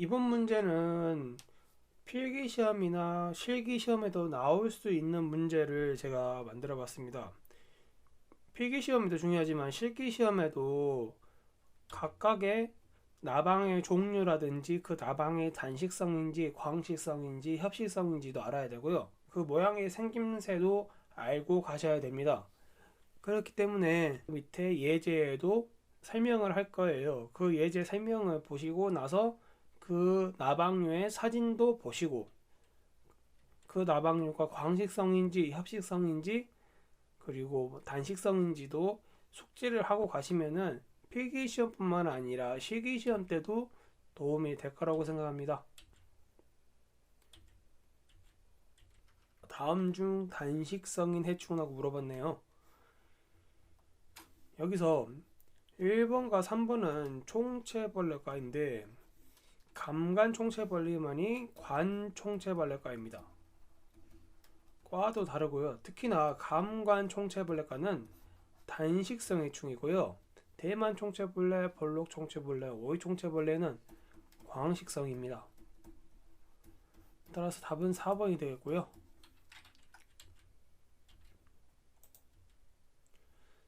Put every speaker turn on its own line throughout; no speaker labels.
이번 문제는 필기시험이나 실기시험에도 나올 수 있는 문제를 제가 만들어 봤습니다. 필기시험에도 중요하지만 실기시험에도 각각의 나방의 종류라든지 그 나방의 단식성인지 광식성인지 협식성인지도 알아야 되고요. 그 모양의 생김새도 알고 가셔야 됩니다. 그렇기 때문에 밑에 예제에도 설명을 할 거예요. 그 예제 설명을 보시고 나서 그 나방류의 사진도 보시고 그 나방류가 광식성인지 협식성인지 그리고 단식성인지도 숙지를 하고 가시면은 필기시험뿐만 아니라 실기시험 때도 도움이 될 거라고 생각합니다. 다음 중 단식성인 해충이라고 물어봤네요. 여기서 1번과 3번은 총체벌레과인데 감간총체벌레만이 관총체벌레과입니다. 과도 다르고요. 특히나 감관총체벌레과는 단식성 해충이고요. 대만총체벌레, 벌록총체벌레, 오이총체벌레는 광식성입니다. 따라서 답은 4번이 되겠고요.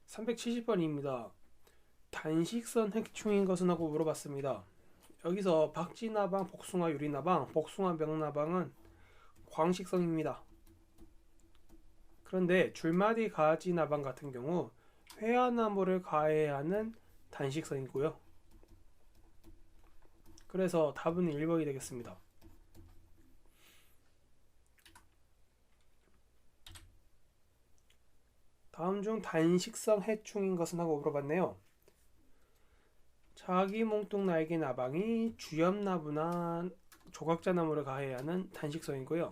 370번입니다. 단식성 해충인 것은 하고 물어봤습니다. 여기서 박쥐나방, 복숭아 유리나방, 복숭아 명나방은 광식성입니다. 그런데 줄마디 가지나방 같은 경우 회화나무를 가해하는 단식성이고요. 그래서 답은 1번이 되겠습니다. 다음 중 단식성 해충인 것은 하고 물어봤네요. 자기몽뚱 날개 나방이 주엽나무나 조각자나무를 가해하는 단식성이고요.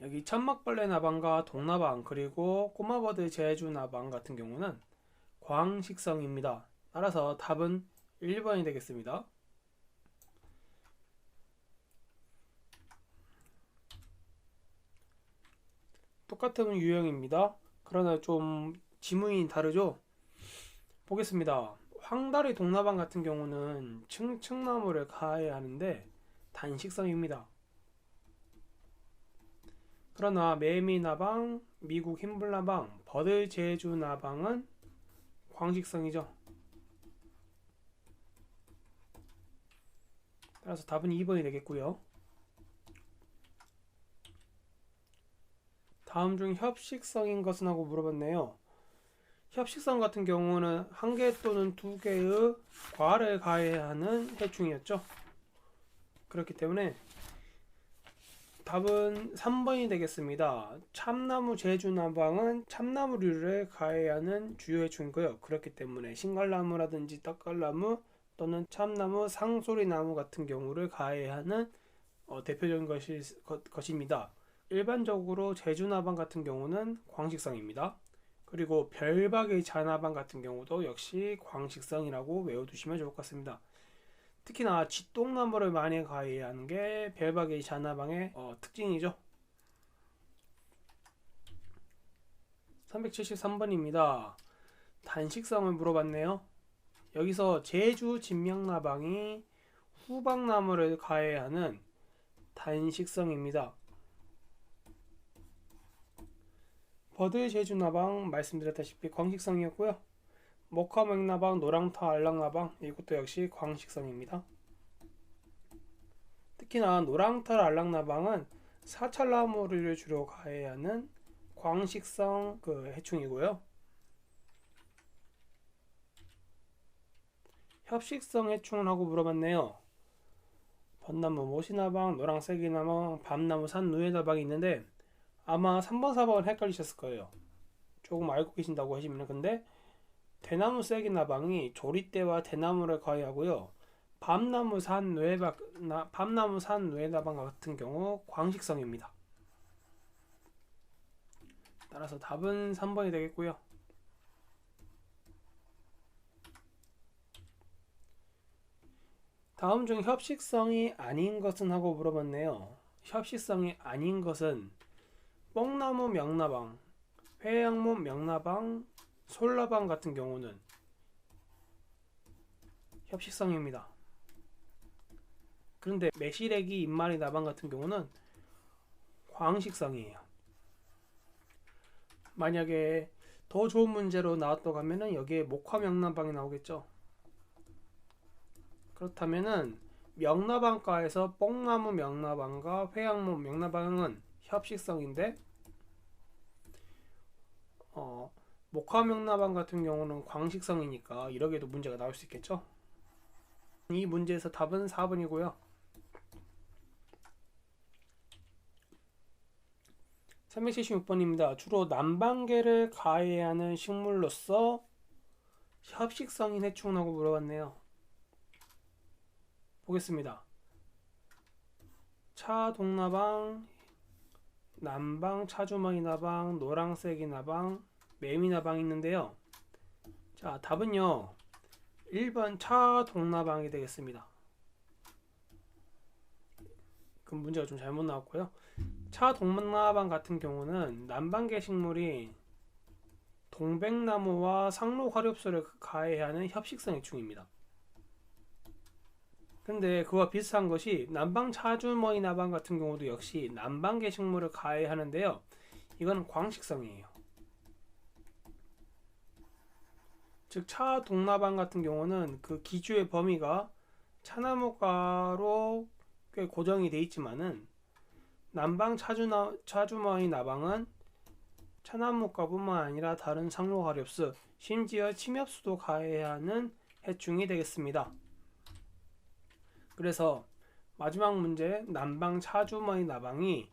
여기 천막벌레 나방과 동나방 그리고 꼬마버드 제주 나방 같은 경우는 광식성입니다. 따라서 답은 1번이 되겠습니다. 똑같은 유형입니다. 그러나 좀 지문이 다르죠? 보겠습니다. 황다리 동나방 같은 경우는 층층나무를 가해하는데 단식성입니다. 그러나 매미나방, 미국 흰불나방, 버드 제주나방은 광식성이죠. 따라서 답은 2번이 되겠고요. 다음 중 협식성인 것은 하고 물어봤네요. 협식성 같은 경우는 한 개 또는 두 개의 과를 가해하는 해충이었죠. 그렇기 때문에 답은 3번이 되겠습니다. 참나무 제주나방은 참나무류를 가해하는 주요 해충이고요. 그렇기 때문에 신갈나무라든지 떡갈나무 또는 참나무, 상소리나무 같은 경우를 가해하는 대표적인 것입니다. 일반적으로 제주나방 같은 경우는 광식성입니다. 그리고 별박의 자나방 같은 경우도 역시 광식성이라고 외워두시면 좋을 것 같습니다. 특히나 쥐똥나무를 많이 가해하는 게 별박의 자나방의 특징이죠. 373번입니다. 단식성을 물어봤네요. 여기서 제주 진명나방이 후박나무를 가해하는 단식성입니다. 버드 제주나방 말씀드렸다시피 광식성이었고요. 목화맥나방, 노랑타 알락나방 이것도 역시 광식성입니다. 특히나 노랑타 알락나방은 사찰나무를 주로 가해하는 광식성 해충이고요. 협식성 해충을 하고 물어봤네요. 벚나무 모시나방, 노랑새기나방, 밤나무 산누에나방이 있는데 아마 3번, 4번 헷갈리셨을 거예요. 조금 알고 계신다고 하시면. 근데 대나무 쐐기나방이 조리대와 대나무를 가해하고요. 밤나무 산 뇌나방 같은 경우 광식성입니다. 따라서 답은 3번이 되겠고요. 다음 중 협식성이 아닌 것은 하고 물어봤네요. 협식성이 아닌 것은 뽕나무 명나방, 회양문 명나방, 솔나방 같은 경우는 협식성입니다. 그런데 매실액이 입마리 나방 같은 경우는 광식성이에요. 만약에 더 좋은 문제로 나왔다고 하면은 여기에 목화명나방이 나오겠죠. 그렇다면은 명나방과에서 뽕나무 명나방과 회양목 명나방은 협식성인데 목화명나방 같은 경우는 광식성이니까 이러게도 문제가 나올 수 있겠죠. 이 문제에서 답은 4번이고요. 376번입니다. 주로 남방계를 가해하는 식물로서 협식성인 해충이라고 물어봤네요. 보겠습니다. 차동나방, 남방 차주머니나방, 노랑새기나방, 매미나방이 있는데요. 자, 답은요 1번 차동나방이 되겠습니다. 그 문제가 좀 잘못 나왔고요. 차동나방 같은 경우는 남방계 식물이 동백나무와 상록화렵수를 가해하는 협식성 해충입니다. 근데 그와 비슷한 것이 남방 차주머니 나방 같은 경우도 역시 남방계 식물을 가해하는데요. 이건 광식성이에요. 즉 차동나방 같은 경우는 그 기주의 범위가 차나무가로 꽤 고정이 되어 있지만은 남방 차주머니 나방은 차나무가뿐만 아니라 다른 상록화렵수, 심지어 침엽수도 가해하는 해충이 되겠습니다. 그래서 마지막 문제 남방 차주머니 나방이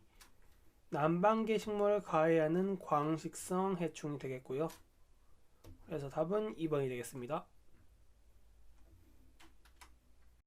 남방계 식물을 가해하는 광식성 해충이 되겠고요. 그래서 답은 2번이 되겠습니다.